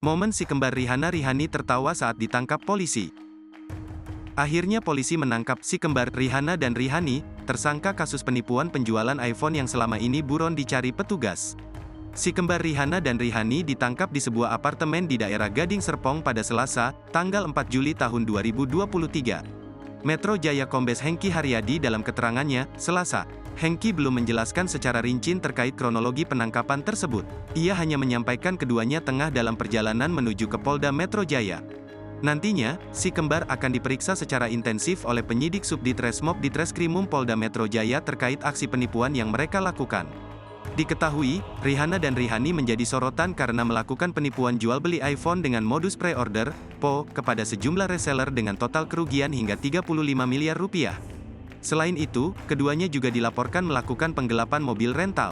Momen si kembar Rihanna tertawa saat ditangkap polisi. Akhirnya polisi menangkap si kembar Rihanna dan Rihani, tersangka kasus penipuan penjualan iPhone yang selama ini buron dicari petugas. Si kembar Rihanna dan Rihani ditangkap di sebuah apartemen di daerah Gading Serpong pada Selasa, tanggal 4 Juli tahun 2023. Metro Jaya Kombes Hengki Haryadi dalam keterangannya, Selasa, Hengki belum menjelaskan secara rinci terkait kronologi penangkapan tersebut. Ia hanya menyampaikan keduanya tengah dalam perjalanan menuju ke Polda Metro Jaya. Nantinya, si kembar akan diperiksa secara intensif oleh penyidik Subditreskrimum Ditreskrimum Polda Metro Jaya terkait aksi penipuan yang mereka lakukan. Diketahui, Rihanna dan Rihani menjadi sorotan karena melakukan penipuan jual beli iPhone dengan modus pre-order, PO, kepada sejumlah reseller dengan total kerugian hingga 35 miliar rupiah. Selain itu, keduanya juga dilaporkan melakukan penggelapan mobil rental.